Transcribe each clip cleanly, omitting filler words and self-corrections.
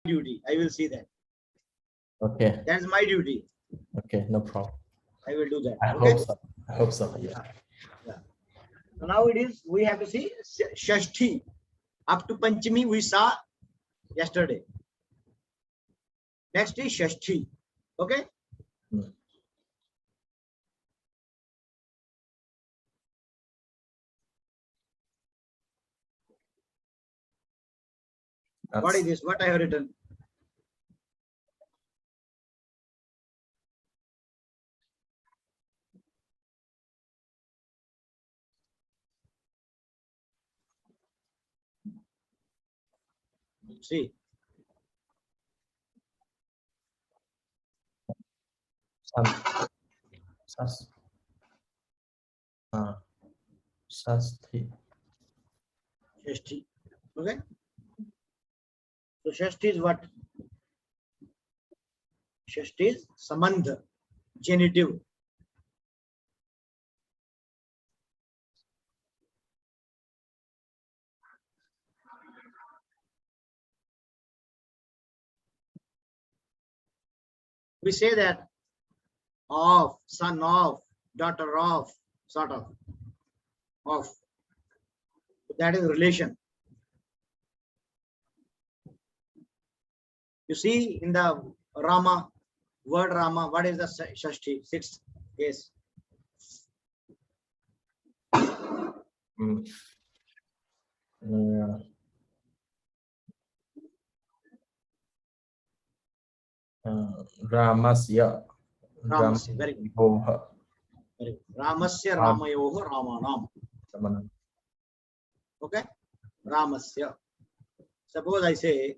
duty. I will see that. Okay. That's my duty. Okay, no problem. I will do that. I Okay. hope so. I hope so. Yeah. So now it is, we have to see Shashti. Up to Panchami we saw yesterday. Next is Shashti. Okay. Hmm. What is this? What I have written? See. Shashti. Shashti. Okay. So Shashti is what? Shashti is Samandha, genitive. We say that of, son of, daughter of, sort of. That is relation. You see in the Rama, word Rama, what is the Shashti? Sixth case. Yeah. Ramasya. Ramasya. Very good. Very good. Ramasya Ramayoho Ramanam. Okay. Ramasya. Suppose I say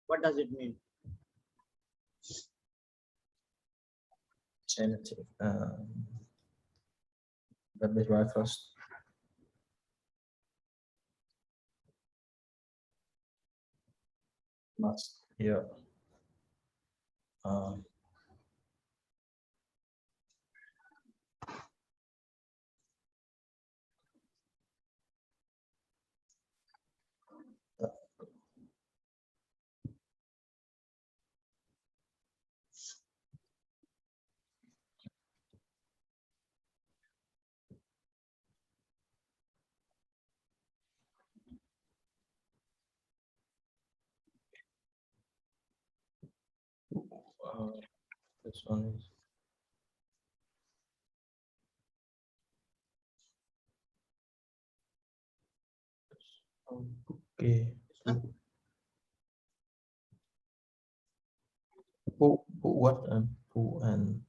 what does it mean? Genitive. Let me write first. Must. Yeah. This one is okay. Put what and put and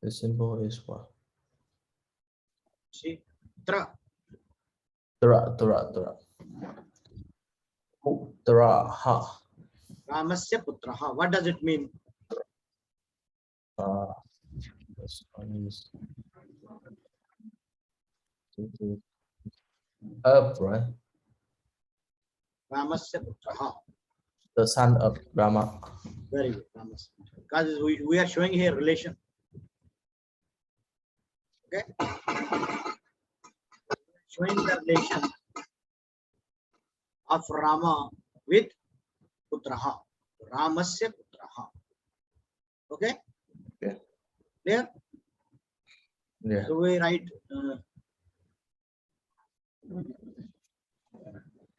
the symbol is what? See, tra. Tra. Putra ha. Ramasya Putraha. What does it mean? This one is up, right? Ramasya Putraha. The son of Rama. Very good. Ramasya. Because we are showing here relation. Okay. Showing the relation of Rama with Putraha. Ramasya Putraha. Okay. Okay. Clear? Yeah. So we write.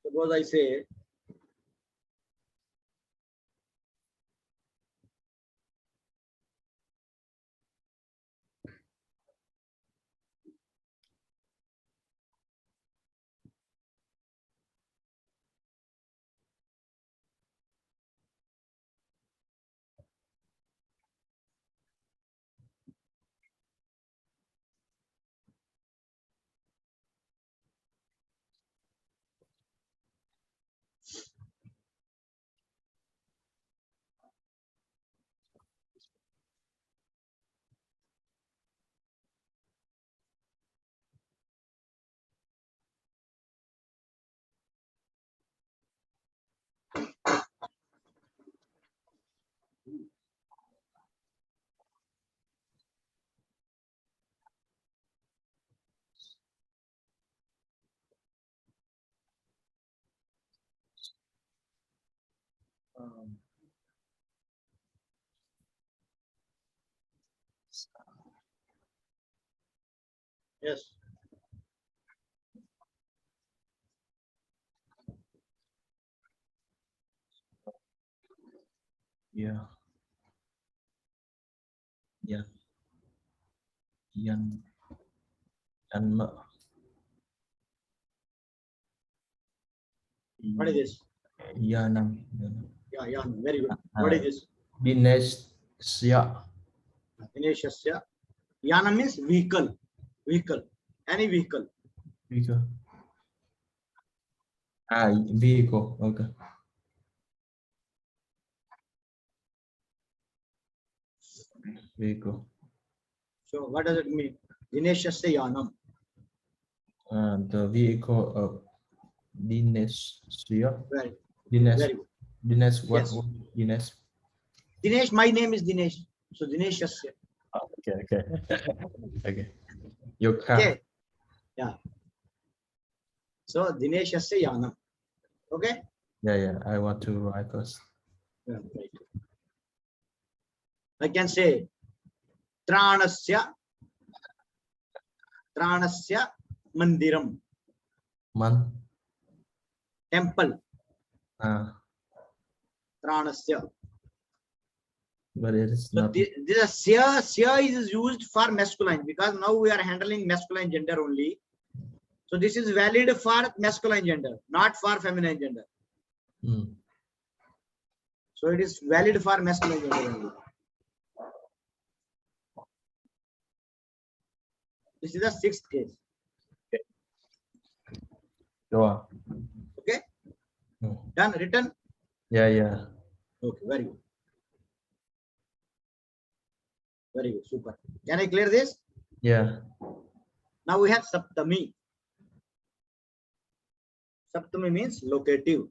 Suppose I say Um, yes. Yeah. Yeah. Yan. Yanma. What is this? Yanam. Yanam. Yeah, yeah, very good. What is this? Dinesya. Initiasya. Yana means vehicle. Vehicle. Any vehicle. Vehicle. Vehicle. Okay. Vehicle. So what does it mean? Initiasya yanam. The vehicle of Dinesya. Very, Dines. very good. Dines. What? Yes. Dines. Dinesh, my name is Dinesh. So Dineshasya. Okay. Okay. Okay. Your car. Okay. Yeah. So Dineshasya yanam. Okay. Yeah. Yeah. I want to write first. Yeah, right. I can say Tranasya Mandiram. Man. Temple. Tranasya. But it is So not. this sya is used for masculine because now we are handling masculine gender only. So this is valid for masculine gender, not for feminine gender. So it is valid for masculine gender only. This is the sixth case. Go on. Okay. Done. Written. Yeah. Yeah. Okay. Very good. Very good. Super. Can I clear this? Yeah. Now we have Saptami. Saptami means locative.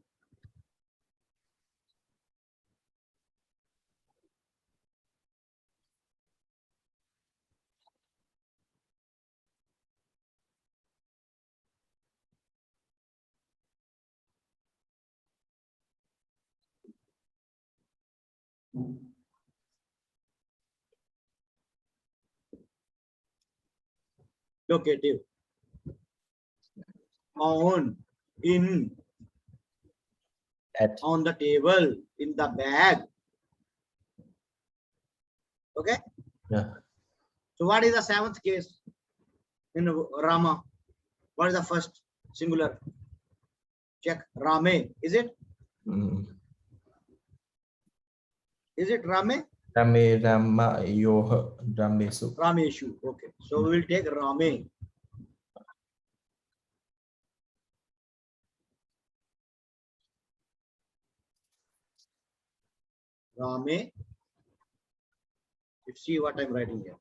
Locative. On, in, At. on the table, in the bag. Okay. Yeah. So what is the seventh case in Rama? What is the first singular? Check. Rame. Is it? Is it Rame? Rame Rama Yoh Ramesu. Rameshu. Okay. So we will take Rame. Rame. Let's see what I'm writing here.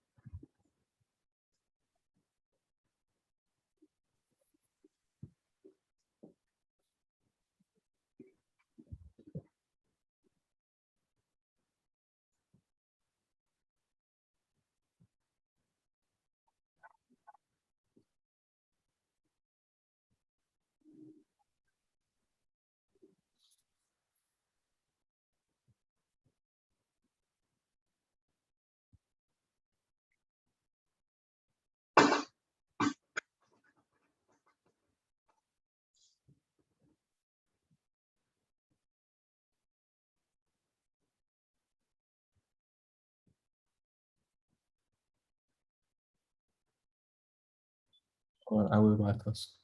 I will write first.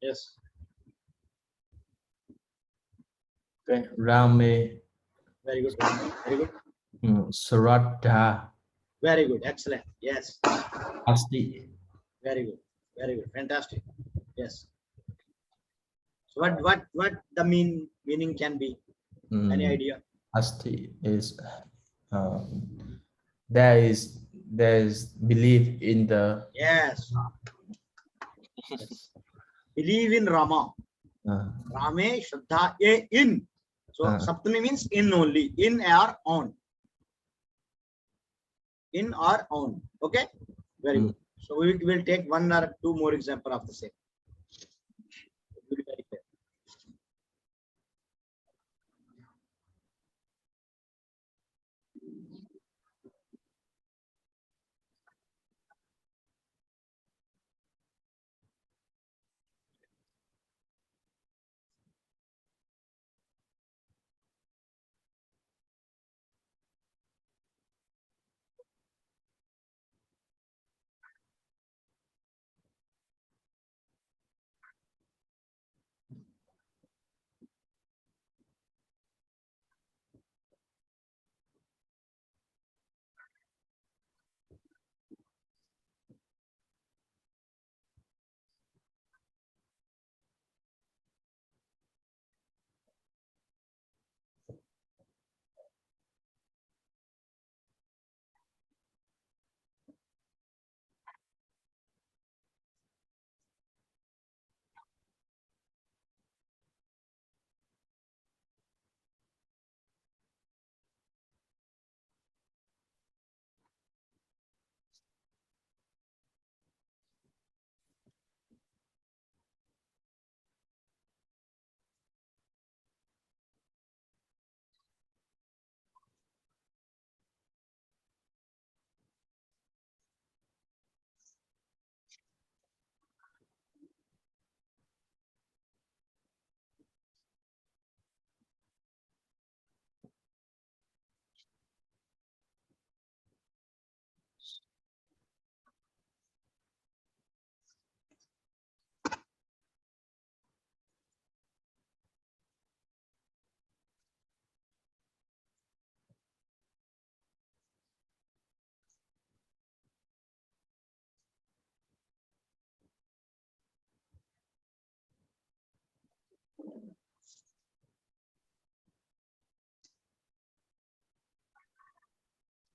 Yes. Okay. Rame, Very good. Rame. Very good. Shraddha, Very good. Excellent. Yes. Asti. Very good. Very good. Fantastic. Yes. So what the meaning can be? Any Mm, idea? Asti is there is belief in the Yes. Yes. Believe in Rama. uh, Rame Shraddha in. So uh, Saptami means in only. In or on. In or on. Okay. Very mm. good. So we will take one or two more example of the same. It will be very clear.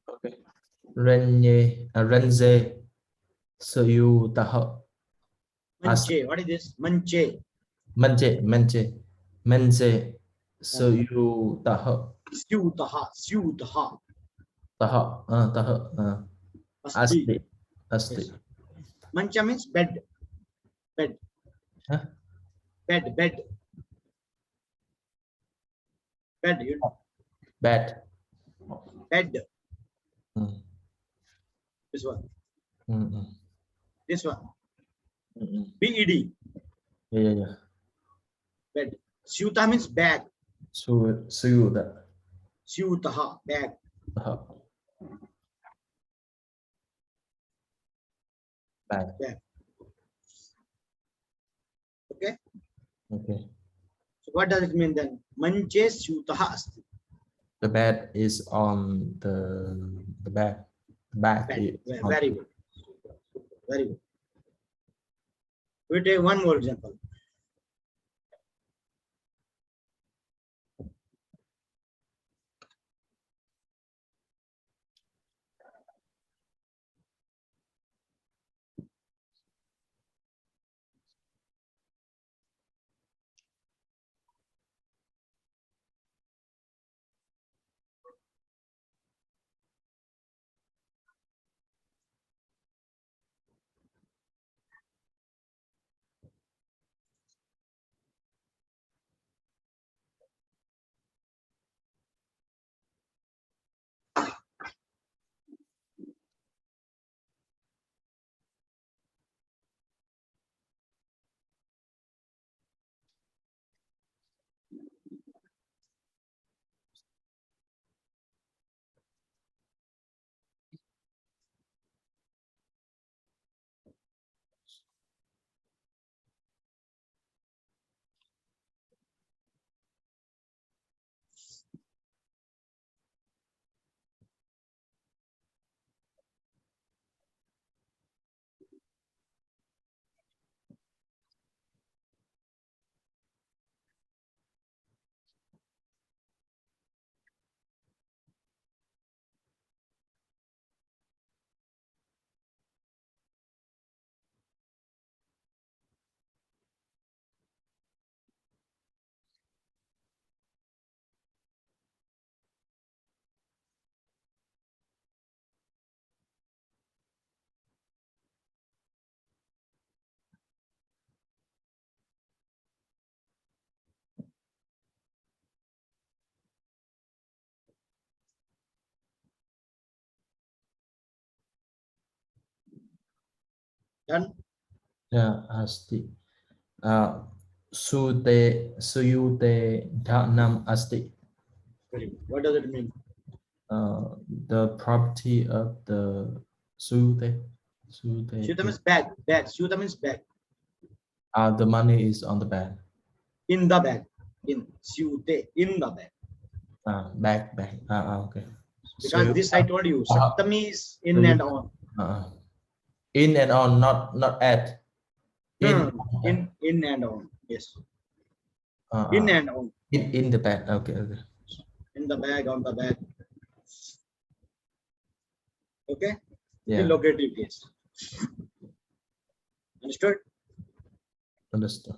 Okay. Renze Suyutaha Asti. Manche. What is this? Manche. Menze Suyutaha Syutaha. Syutaha. Taha Asti. Asti. Asti. Yes. Mancha means bed. Bed. Huh? Bed. Bed. Bed. Bad. Bed. Mm, This one. mm, mm, This one. mm. Bed. Yeah. Bed. Syuta means bag. Suyuta. Syutaha. Bag. Taha. Bad. Bag. Okay. Okay. So what does it mean then? Manche syutaha asti. The bed is on the back. The back Bed. is on. Very good. Very good. We take one more example. Done. Yeah, asti. Suyute dhanam asti. Very good. What does it mean? The property of the suyute. Syuta means bag. Bag. Syuta means bag. The money is on the bag. In the bag. In syute. In the bag. Bag. Okay. Because this I told you. Saptami is in and on. In and on, not at. No. In and on. Yes. In and on. In the bag. Okay. In the bag, on the bag. Okay. Yeah. In locative case. Understood? Understood.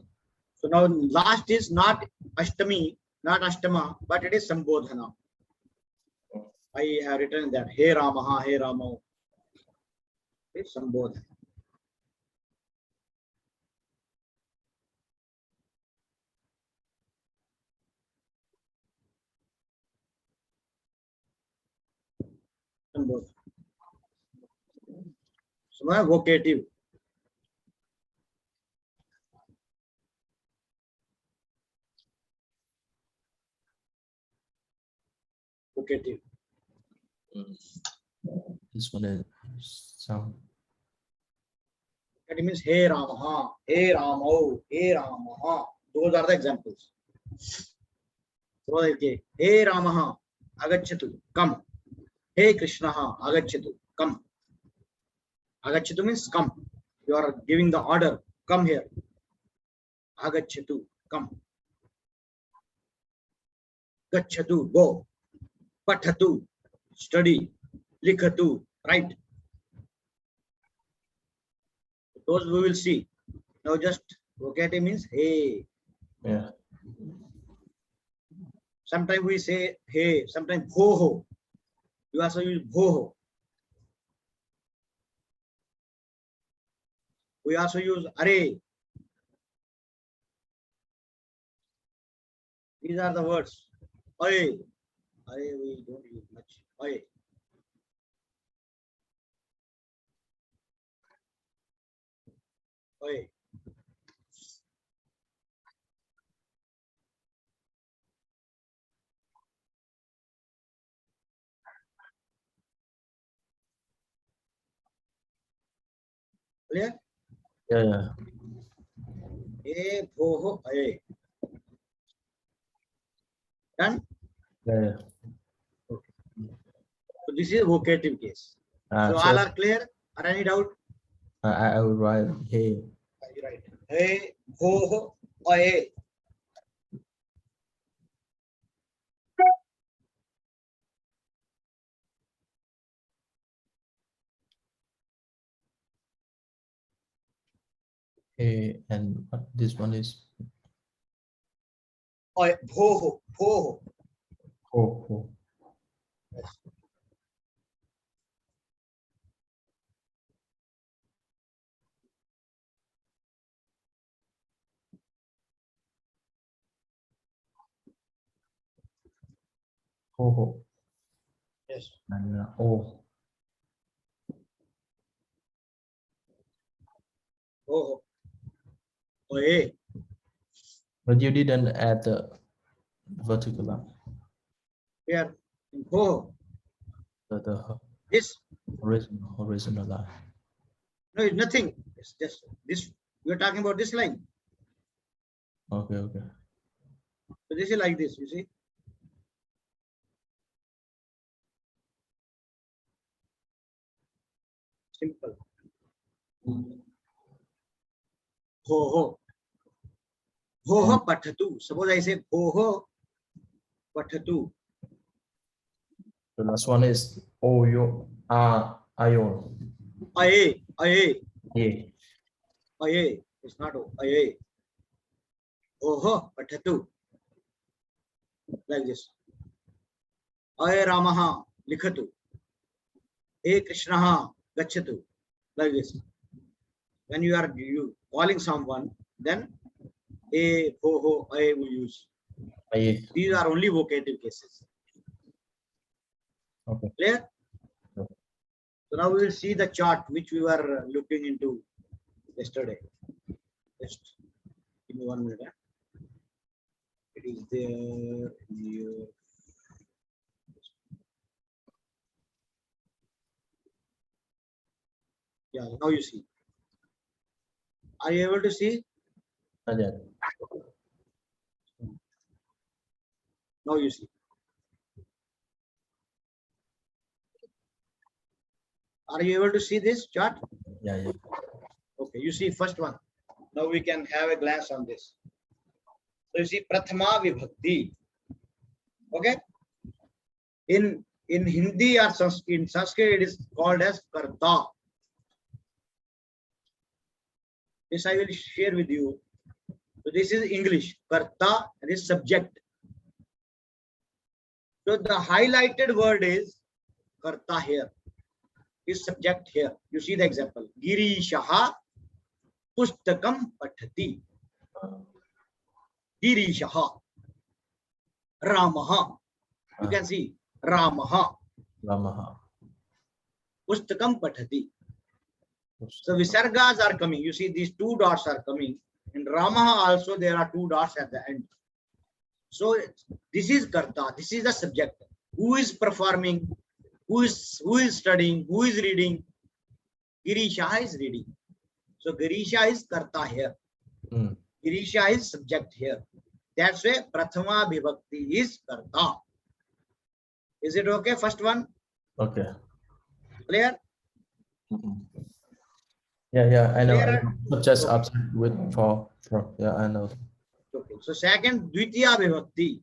So now last is not Ashtami, not Ashtama, but it is Sambodhana. I have written that. Hey Ramaha, Hey Ramo. It's Sambodhana. Sambodhana. So now vocative. Vocative. This one is sound. That means Hey Ramaha, Hey Ramo, Hey Ramaha. Those are the examples. So okay. Hey Ramaha, Agachatu, come. Hey Krishnaha, Agachatu, come. Agachatu means come. You are giving the order. Come here. Agachatu, come. Gachatu, go. Pathatu, study. Likhatu, write. Those we will see. Now just vocative means hey. Yeah. Sometimes we say hey, sometimes bhoho. You also use bhoho. We also use are. These are the words. Aye. Aye, we don't use much. Aye. Aye. Clear? Yeah. Hey, bhoho, aye. Done? Yeah. Okay. So this is vocative case. So So all are clear? Are any doubt? I will write hey. Right. Hey, bhoho, aye. Hey, and what this one is? Aye, bhoho, bhoho. Oh. Yes. Oh. Yes. And oh. Bhoho, aye. But you didn't add the vertical line. Here, in bhoho. The This, horizontal line. no, it's nothing. It's just this. We are talking about this line. Okay. So this is like this, you see. Simple. Bhoho. Bhoho pathatu. Suppose I say bhoho pathatu. The last one is oyo ayon. Aye, aye, Yeah. aye. It's not aye. Bhoho pathatu. Like this. Aye Ramaha likhatu. Hey Krishnaha gachatu. Like this. When you are calling someone, then a bhoho aye we use. Yeah. These are only vocative cases. Okay. Clear? Okay. So now we will see the chart which we were looking into yesterday. Just give me 1 minute. It is there in your. Yeah, now you see. Are you able to see? Not yet. Now you see. Are you able to see this chart? Yeah, yeah. Okay, you see first one. Now we can have a glance on this. So you see Prathama Vibhakti. Okay. In Hindi or in Sanskrit it is called as Karta. This I will share with you. So this is English. Karta and is subject. So the highlighted word is Karta here. Is subject here. You see the example. Girishaha pustakam pathati. Girishaha. Ramaha. You can see Ramaha. Ramaha. Pustakam pathati. So visargas are coming. You see these 2 dots are coming. In Ramaha also there are 2 dots at the end. So this is Karta. This is the subject. Who is performing? Who is studying? Who is reading? Girisha is reading. So Girisha is Karta here. Girisha is subject here. That's why Prathama Vibhakti is Karta. Is it okay? First one? Okay. Clear? Yeah, I know. Clear? Not just Okay. upset with for. Yeah, I know. Okay. So second, Dvitiya Vibhakti.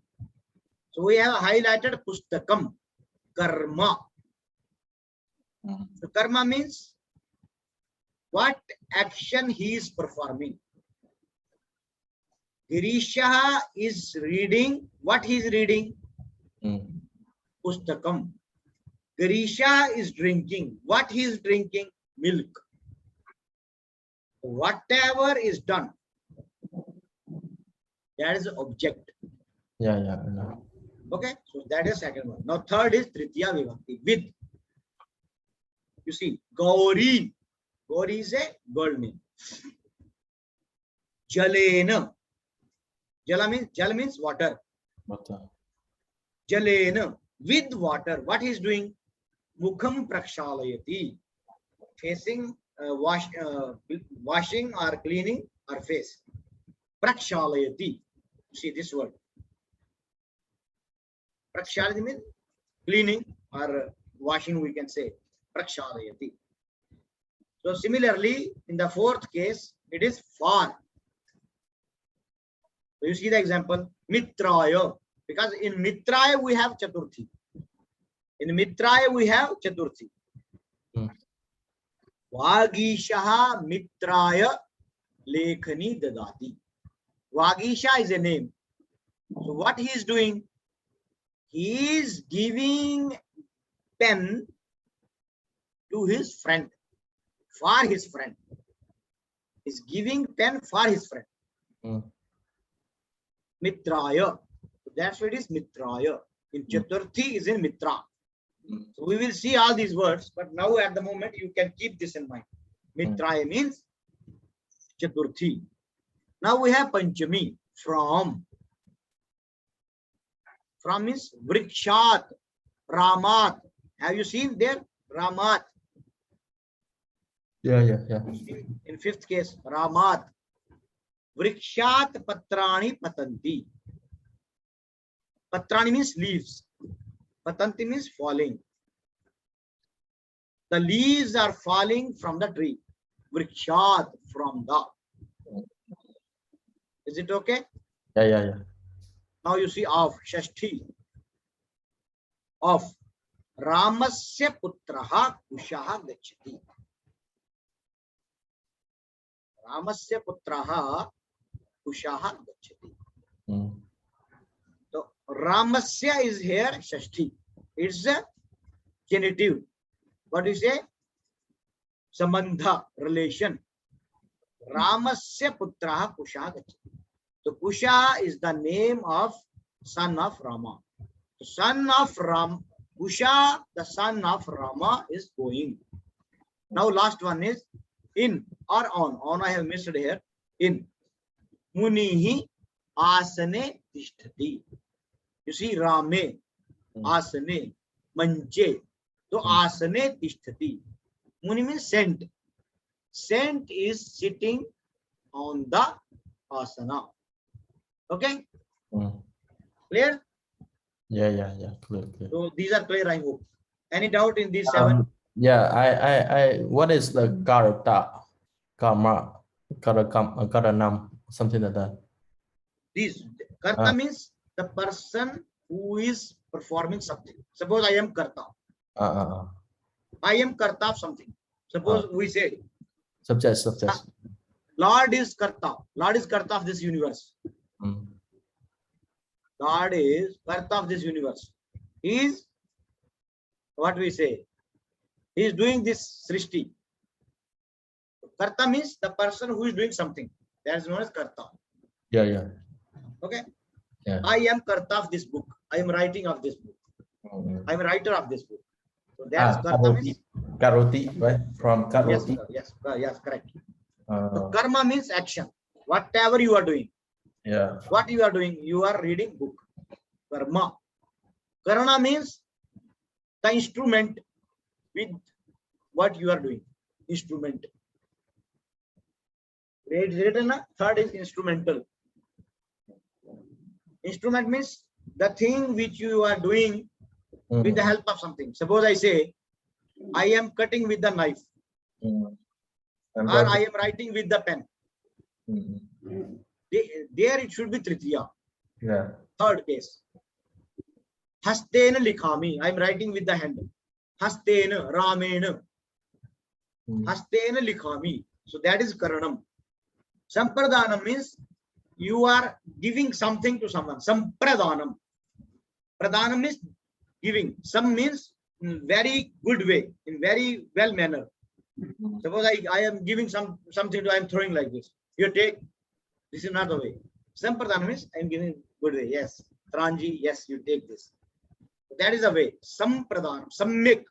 So we have highlighted Pustakam, Karma. So Karma means what action he is performing. Girisha is reading. What he is reading? Pustakam. Girisha is drinking. What he is drinking? Milk. Whatever is done, that is the object. Yeah, I know. Okay, so that is second one. Now third is Tritiya Vibhakti, with. You see, Gauri. Gauri is a girl name. Jalena. Jal means water. Water. Jalena, with water. What he is doing? Mukham prakshalayati. Facing, washing or cleaning our face. Prakshalayati. See this word. Prakshalayati means cleaning or washing, we can say. Prakshalayati. So similarly, in the fourth case, it is for. So you see the example, Mitraya. Because in Mitraya we have Chaturthi. In Mitraya we have Chaturthi. Vagishaha Mitraya Lekhani Dadati. Vagisha is a name. So what he is doing? He is giving pen to his friend, for his friend. He is giving pen for his friend. Mitraya. So that's what it is, Mitraya. In Chaturthi is in Mitra. So we will see all these words, but now at the moment you can keep this in mind. Mitraya means Chaturthi. Now we have Panchami, from. From means Vrikshat, Ramat. Have you seen there? Ramat. Yeah. In fifth case, Ramat. Vrikshat Patrani Patanti. Patrani means leaves. Patanti means falling. The leaves are falling from the tree. Vrikshat, from the. Is it okay? Yeah. Now you see of Shashti. Of Ramasya Putraha Kushaha Gachati. Ramasya Putraha Kushaha Gachati. So Ramasya is here Shashti. It's a genitive. What do you say? Sambandha, relation. Ramasya Putraha Kushaha Gachati. So Kusha is the name of son of Rama. The son of Ram, Kusha, the son of Rama, is going. Now last one is in or on I have missed here. In Munihi asane tishtati. You see, Rame, asane, manche. So asane tishtati. Muni means saint. Saint is sitting on the asana. Okay, clear? Yeah, clear. So these are clear, I hope. Any doubt in these seven? Yeah, I what is the karata, karma, karanam, something like that. These karta means the person who is performing something. Suppose I am karta. I am karta of something. Suppose we say Subject. Lord is karta. Lord is karta of this universe. Lord is karta of this universe. He is what we say. He is doing this srishti. Karta means the person who is doing something. That is known as karta. Yeah. Okay. Yeah. I am karta of this book. I am writing of this book. I am a writer of this book. So that is karta means karoti, right? From karoti. Yes, correct. So karma means action. Whatever you are doing. Yeah. What you are doing? You are reading book. Karma. Karana means the instrument with what you are doing. Instrument. Written, third is instrumental. Instrument means the thing which you are doing with the help of something. Suppose I say, I am cutting with the knife. Or I am writing with the pen. There it should be tritiya. Yeah. Third case. Hastena likhami. I am writing with the hand. Hastena ramena. Hastena likhami. So that is karanam. Sampradhanam means you are giving something to someone. Sampradhanam. Pradhanam means giving. Some means in very good way, in very well manner. Suppose I am giving something to, I am throwing like this. You take. This is not the way. Sampradhanam means I am giving good way. Yes. Tranji, yes, you take this. That is a way. Sampradhanam. Sammik.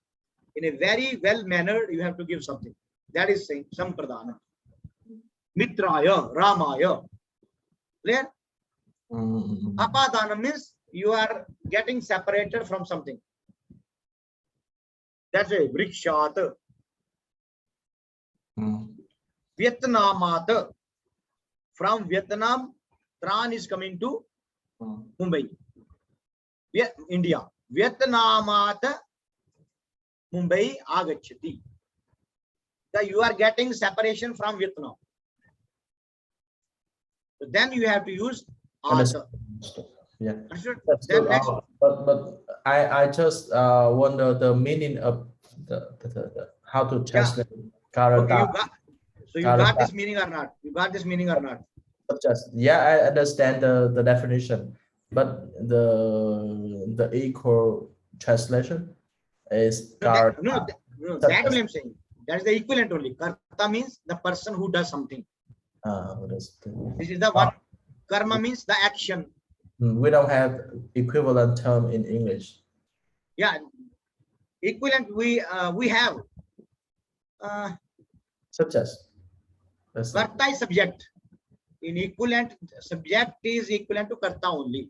In a very well mannered, you have to give something. That is saying Sampradhanam. Mitraya, Ramaya. Clear? Apadhanam means you are getting separated from something. That's a Vrikshat. Vietnamat. From Vietnam, Tran is coming to Mumbai. India. Vietnamat Mumbai agachati. So you are getting separation from Vietnam. So then you have to use Ata. Yeah. Then next. But I just wonder the meaning of the how to translate karata. Okay, you got this meaning or not? You got this meaning or not? Yeah, I understand the definition, but the equal translation is karta. No, that only I'm saying. That is the equivalent only. Karta means the person who does something. This is the one. Karma means the action. We don't have equivalent term in English. Yeah, equivalent we have. Subject. Karta is subject. In equivalent, subject is equivalent to karta only.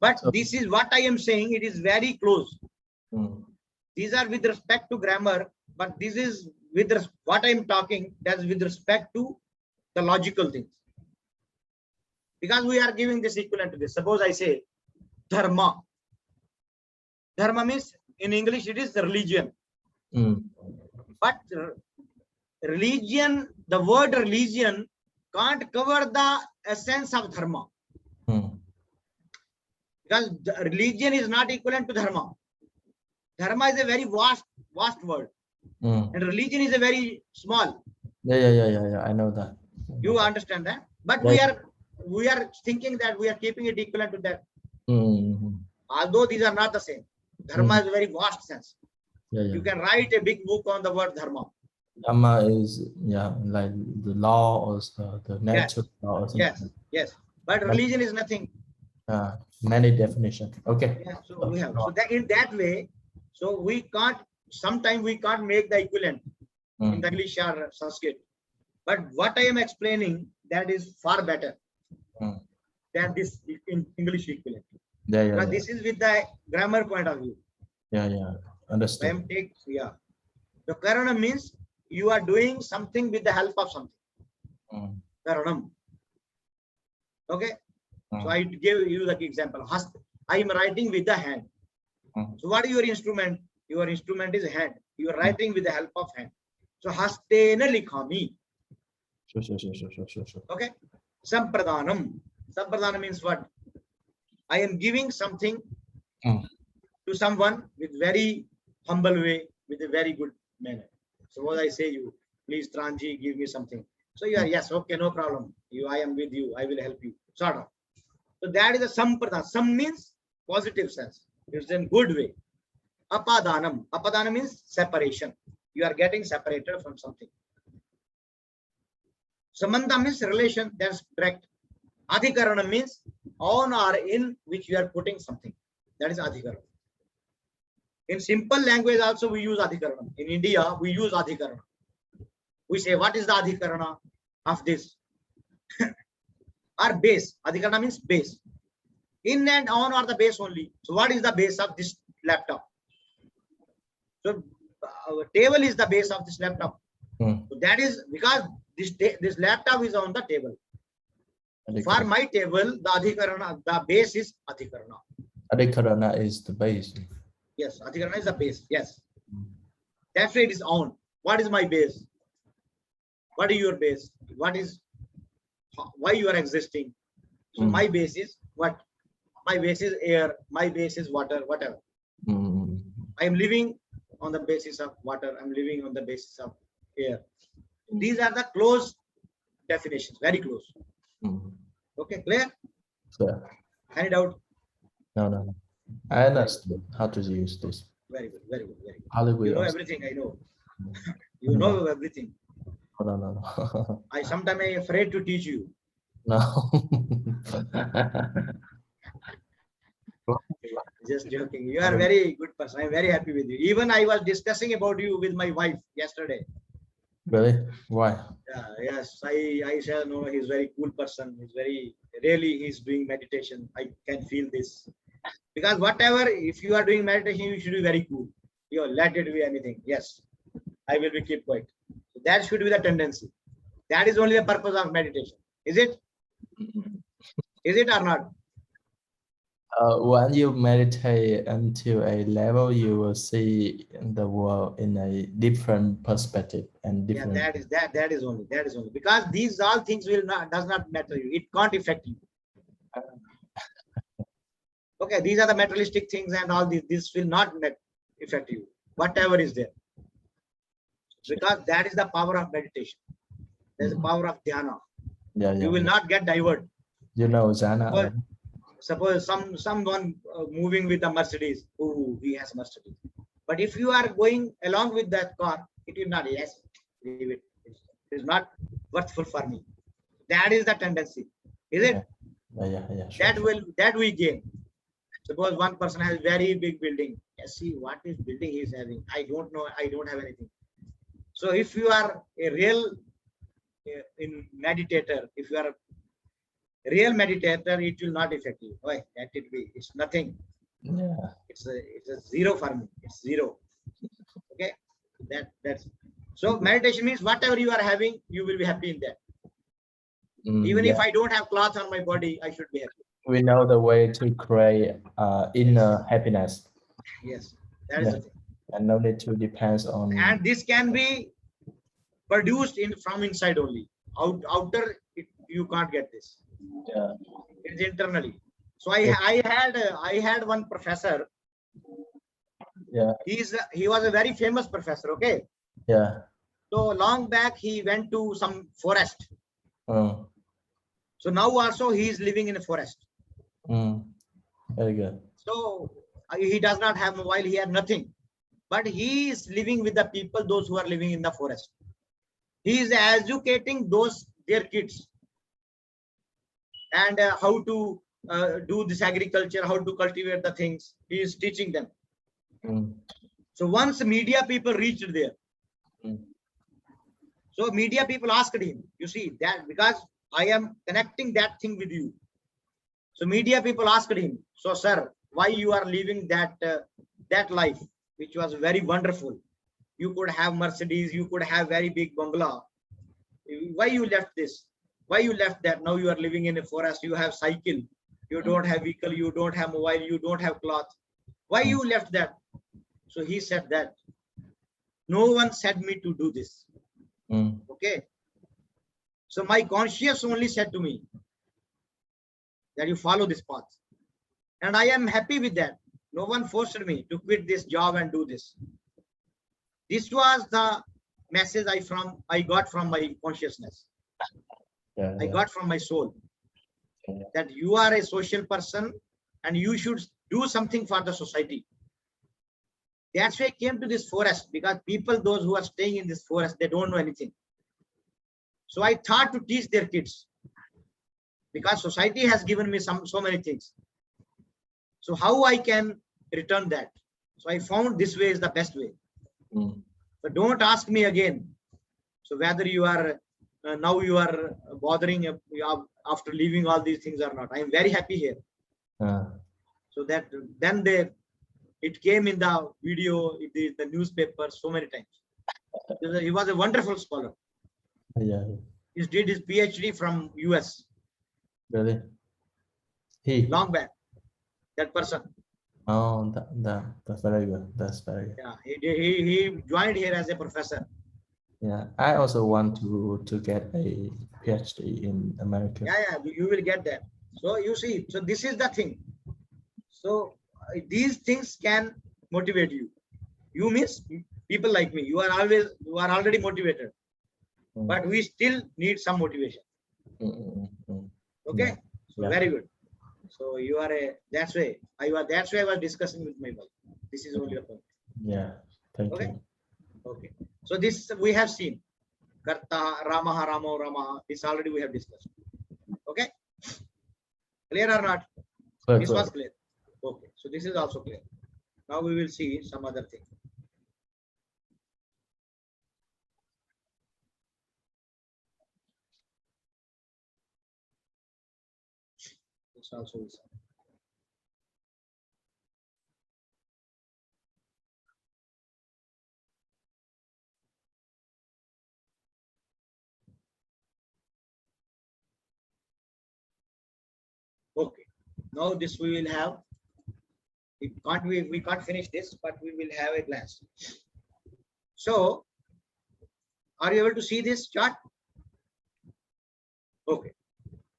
But so, this is what I am saying. It is very close. These are with respect to grammar, but this is with what I am talking. That's with respect to the logical things. Because we are giving this equivalent to this. Suppose I say dharma. Dharma means in English it is the religion. But religion, the word religion can't cover the essence of dharma. Because religion is not equivalent to dharma. Dharma is a very vast word. And religion is a very small. Yeah, I know that. You understand that? But we are thinking that we are keeping it equivalent to that. Although these are not the same. Dharma is a very vast sense. You can write a big book on the word dharma. Dharma is like the law or the natural law or something. Yes. But religion is nothing. Many definitions. Okay. Yeah, so we have. So that in that way, so we can't. Sometimes we can't make the equivalent. in the English or Sanskrit. But what I am explaining, that is far better than this in English equivalent. Yeah, yeah, Because yeah. this is with the grammar point of view. Yeah, yeah. I Understood. am The Karana means you are doing something with the help of something. Karanam. Okay. So I gave you the example. I am writing with the hand. So what is your instrument? Your instrument is hand. You are writing with the help of hand. So hastena likhami. Sure. Okay. Sampradhanam. Sampradhanam means what? I am giving something to someone with very humble way, with a very good manner. Suppose I say you, please Tranji, give me something. So you are, yes, okay, no problem. I am with you. I will help you. Sort of. So that is a sampradhanam. Sam means positive sense. It's in good way. Apadhanam. Apadhanam means separation. You are getting separated from something. Sambandha means relation. That's direct. Adhikarana means on or in which you are putting something. That is adhikarana. In simple language also we use adhikarana. In India we use adhikarana. We say what is the adhikarana of this? Or base. Adhikarana means base. In and on are the base only. So what is the base of this laptop? So table is the base of this laptop. So that is because this laptop is on the table. For my table, the adhikarana, the base is adhikarana. Adhikarana is the base. Yes, adhikarana is the base. Yes. That's why it is on. What is my base? What is your base? Why you are existing? So my base is what? My base is air. My base is water, whatever. I am living on the basis of water. I'm living on the basis of air. These are the close definitions, very close. Okay, clear? Clear. Any doubt? No. I understood how to use this. Very good, very good, very good. Hallelujah. You know everything, I know. You know everything. No. I sometimes am afraid to teach you. No. Just joking. You are a very good person. I'm very happy with you. Even I was discussing about you with my wife yesterday. Really? Why? Yes, I said no, he's very cool person. He's doing meditation. I can feel this. Because whatever, if you are doing meditation, you should be very cool. You let it be anything. Yes, I will be keep quiet. So that should be the tendency. That is only the purpose of meditation. Is it? Is it or not? When you meditate until a level, you will see the world in a different perspective and different. Yeah, that is only because these all things does not matter you. It can't affect you. Okay, these are the materialistic things and all these. This will not affect you. Whatever is there, because that is the power of meditation. There's the power of dhyana. You will not get diverted. You know, jhana. Suppose someone moving with a Mercedes. Oh, he has Mercedes. But if you are going along with that car, it will not. Yes, leave it. It is not worthful for me. That is the tendency. Is it? Yeah. Sure. That we gain. Suppose one person has very big building. Yes, see what is building he is having. I don't know. I don't have anything. So if you are a real meditator, if you are a real meditator, it will not affect you. Why? Let it be. It's nothing. Yeah. It's a zero for me. It's zero. Okay. That's so meditation means whatever you are having, you will be happy in that. Even if I don't have cloth on my body, I should be happy. We know the way to create inner happiness. Yes, that is the thing. And no need to depend on. And this can be produced from inside only. Outer, you can't get this. Yeah. It's internally. So I had one professor. Yeah. He was a very famous professor. Okay. Yeah. So long back he went to some forest. So now also he is living in a forest. Very good. So he does not have mobile. He had nothing, but he is living with the people, those who are living in the forest. He is educating their kids and how to do this agriculture, how to cultivate the things. He is teaching them. So once media people reached there, So media people asked him, you see that because I am connecting that thing with you. So media people asked him, so sir, why you are leaving that that life, which was very wonderful. You could have Mercedes, you could have very big bungalow. Why you left this? Why you left that? Now you are living in a forest, you have cycle, you don't have vehicle, you don't have mobile, you don't have cloth. Why you left that? So he said that no one said me to do this. Okay. So my conscience only said to me that you follow this path. And I am happy with that. No one forced me to quit this job and do this. This was the message I got from my consciousness. I got from my soul. That you are a social person and you should do something for the society. That's why I came to this forest, because people, those who are staying in this forest, they don't know anything. So I thought to teach their kids, because society has given me so many things. So how I can return that? So I found this way is the best way. But don't ask me again. So whether you are now you are bothering after leaving all these things or not. I am very happy here. So that then it came in the video, the newspaper so many times. He was a wonderful scholar. Yeah. He did his PhD from US. Really? Long back. That person. Oh, that's very good. That's very good. Yeah, he joined here as a professor. Yeah, I also want to get a PhD in America. Yeah, you will get that. So you see, so this is the thing. So these things can motivate you. You means people like me. You are already motivated, but we still need some motivation. Okay, so very good. So you are that's why I was discussing with my wife. This is only a point. Yeah, thank you. Okay, so this we have seen. Karta, Ramaha, Ramo, Ramaha. This already we have discussed. Okay, clear or not? This was clear. Okay, so this is also clear. Now we will see some other thing. This also is. Okay, now this we will have. We can't finish this, but we will have a glance. So, are you able to see this chart? Okay.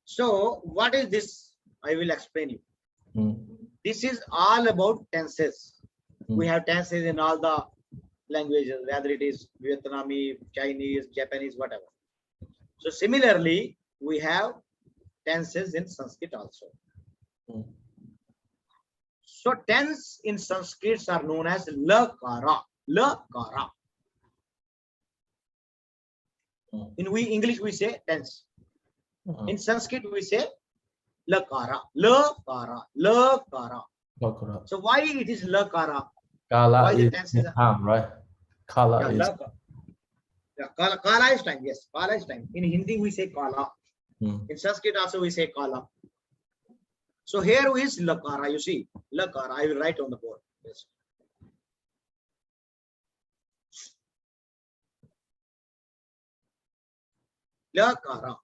So, what is this? I will explain you. This is all about tenses. We have tenses in all the languages, whether it is Vietnamese, Chinese, Japanese, whatever. So, similarly, we have tenses in Sanskrit also. So tense in Sanskrit are known as lakara. Lakara. In English we say tense. In Sanskrit we say lakara. Lakara. Lakara. So why it is lakara? Kala is time, right? Kala is Kala is time. Yes, Kala is time. In Hindi we say Kala. In Sanskrit also we say Kala. So here is lakara. You see, lakara. I will write on the board. Yes. Lakara.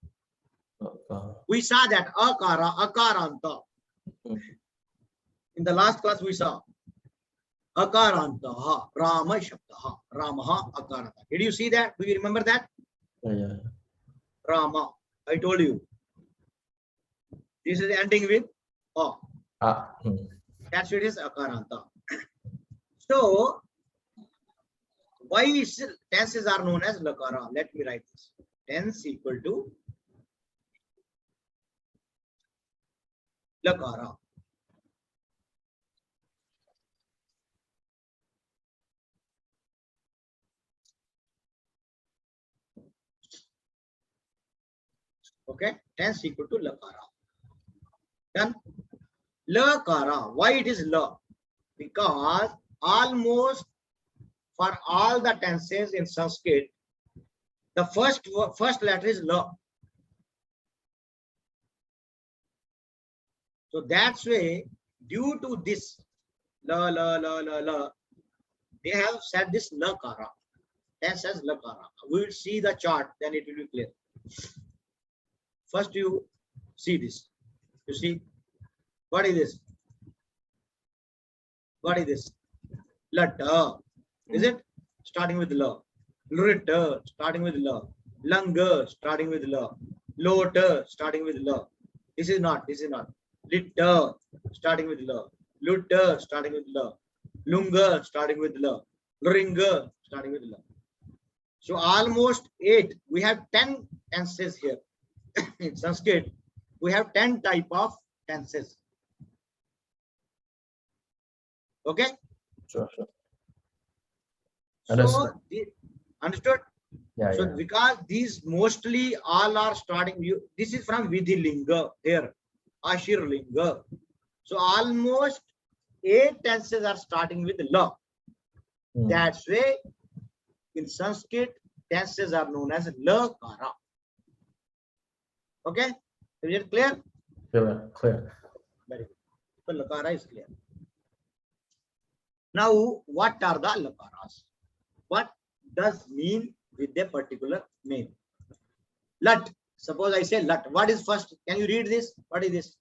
We saw that akara, akaranta. In the last class we saw akaranta, Rama Shabdaha, Ramaha akaranta. Did you see that? Do you remember that? Yeah. Rama. I told you. This is ending with O. That's what it is akaranta. So why tenses are known as lakara? Let me write this. Tense equal to lakara. Okay, tense equal to lakara. Then lakara. Why it is la? Because almost for all the tenses in Sanskrit, The first letter is la. So that's why, due to this la, they have said this lakara. That says lakara. We will see the chart, then it will be clear. First, you see this. You see, what is this? What is this? Latta. Is it? Starting with la. Lurita, starting with la. Langa, starting with la. Lota, starting with la. This is not. Litta, starting with la. Lutta, starting with la. Lunga, starting with la. Luringa, starting with la. So almost 8. We have 10 tenses here. In Sanskrit, we have 10 type of tenses. Okay? Sure. So, understood? Yeah, So, because these mostly all are starting, this is from Vidhilinga here, Ashirlinga. So, almost 8 tenses are starting with la. That's why in Sanskrit, tenses are known as lakara. Okay? Is it clear? Clear. Very good. So, lakara is clear. Now, what are the lakaras? What does mean with a particular name? Lat. Suppose I say lat. What is first? Can you read this? What is this?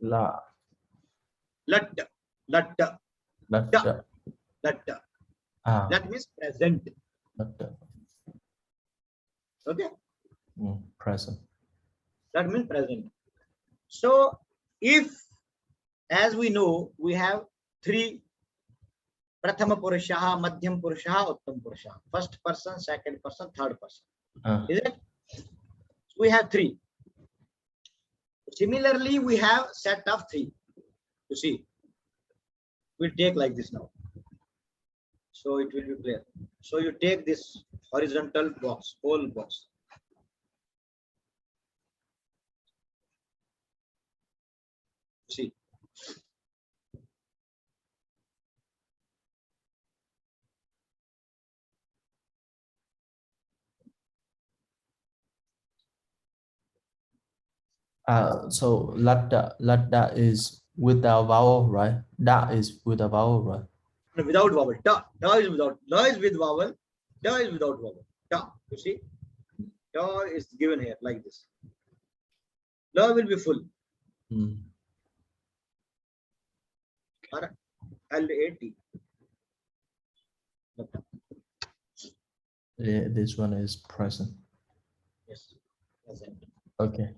La. Lat. That means present. Okay. Present. That means present. So, if, as we know, we have 3 Prathama Purushaha, Madhyam Purushaha, Uttam Purushaha. First person, second person, third person. Is it? We have 3. Similarly, we have set of 3. You see, we'll take like this now. So it will be clear. So you take this horizontal box, whole box. See. So ladda is without vowel, right? Da is with a vowel, right? No, without vowel. Da is without. La is with vowel. Da is without vowel. Da. You see? Da is given here like this. La will be full. L-A-T. Yeah, this one is present. Yes. Present. Okay.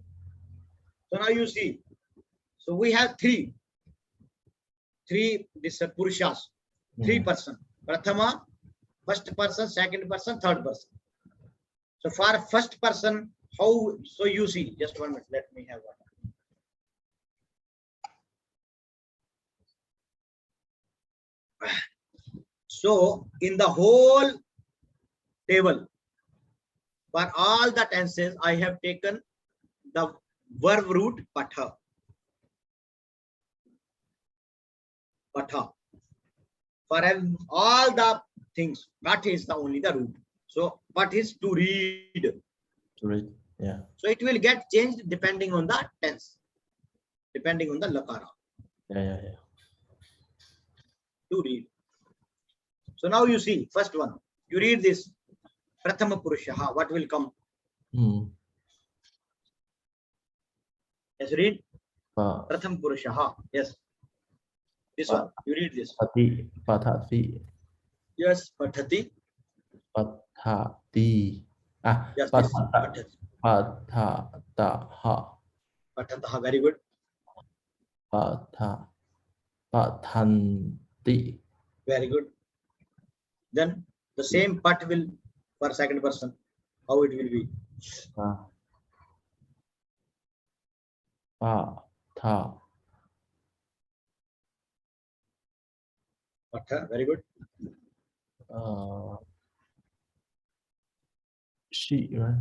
So now you see. So we have 3 this Purushas. 3 person. Prathama, first person, second person, third person. So for first person, how? So you see. Just 1 minute. Let me have one. So in the whole table, for all the tenses, I have taken the verb root patha. Patha. For all the things, pat is the only the root. So pat is to read. To read, yeah. So it will get changed depending on the tense, depending on the lakara. Yeah. To read. So now you see, first one, you read this Prathama Purushaha, what will come? Yes, read Prathama Purushaha. Yes. This one, you read this. Pathati. Yes, Pathati. Pathati. Yes, Pathata. Pathataha. Pathataha, very good. Pathanti. Very good. Then the same pat will for second person. How it will be? Patha. Patha, very good. She, right?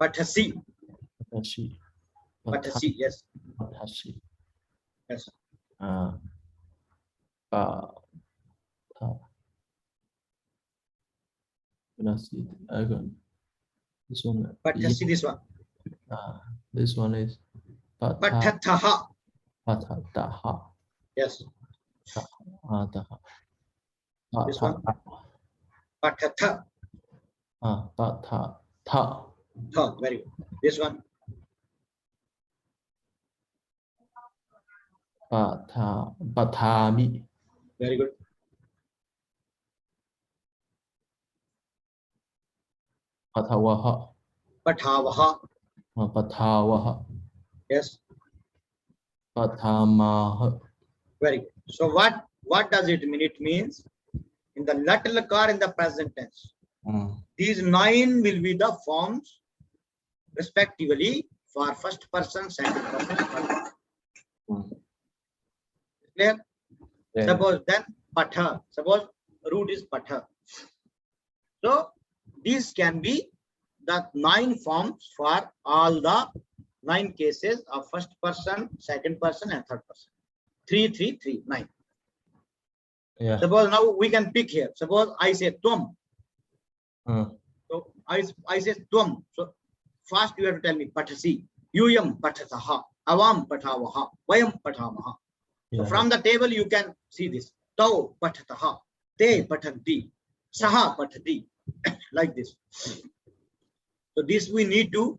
Pathasi. Pathashi. Pathasi, yes. Pathashi. Yes. Pa tha. Let's see. I got this one. But Yeah, see this one. this one is pa tha Pathatha. pa tha ta ha Yes. ta ha ta ha pa This tha one. Pathatha. pa tha tha Tha. Very good. This one. pa tha mi Very good. pa tha wa ha Pathavaha. pa tha wa ha Yes. pa tha ma ha. Very good. So what does it mean? It means in the lat lakar in the present tense. These 9 will be the forms respectively for first person, second person, third person. Clear? Yeah. Suppose then patha. Suppose root is patha. So these can be the 9 forms for all the 9 cases of first person, second person, and third person. 3, 3, 3, 9. Yeah. Suppose now we can pick here. Suppose I say tvam. So I say tvam. So first you have to tell me patasi, yuyam patataha, avam patavaha, vayam patamaha. So from the table you can see this. Tau patataha, te patanti, saha patati, like this. So this we need to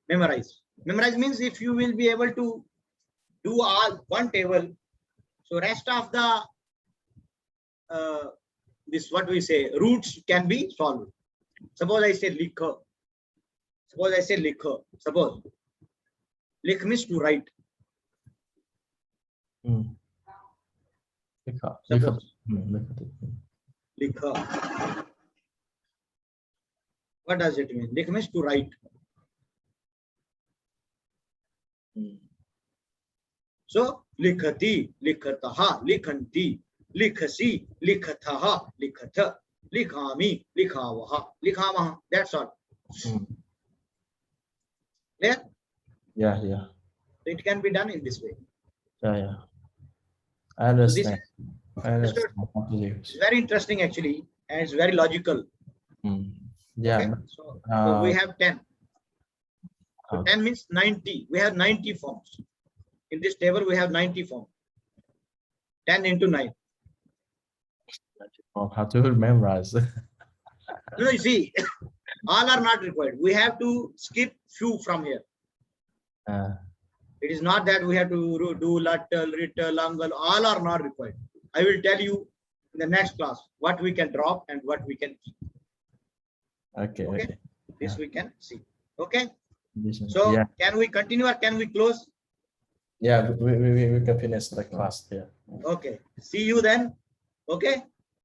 memorize. Memorize means if you will be able to do all one table, so rest of the this what we say roots can be solved. Suppose I say likha. Suppose I say likha. Suppose likh means to write. Suppose likha. What does it mean? Likh means to write. So likhati, likhataha, likhanti, likhasi, likhathaha, likhatha, likhami, likhavaha, likhamaha. That's all. Clear? Yeah. So it can be done in this way. Yeah. I understand. It's very interesting actually, and it's very logical. Yeah. Okay? So we have 10. So 10 means 90. We have 90 forms. In this table, we have 90 forms. 10 into 9. How to memorize? No, you see, all are not required. We have to skip few from here. It is not that we have to do lateral, retal, langal. All are not required. I will tell you in the next class what we can drop and what we can keep. Okay. This we can see. Okay. So can we continue or can we close? Yeah, we can finish the class here. Okay. See you then. Okay.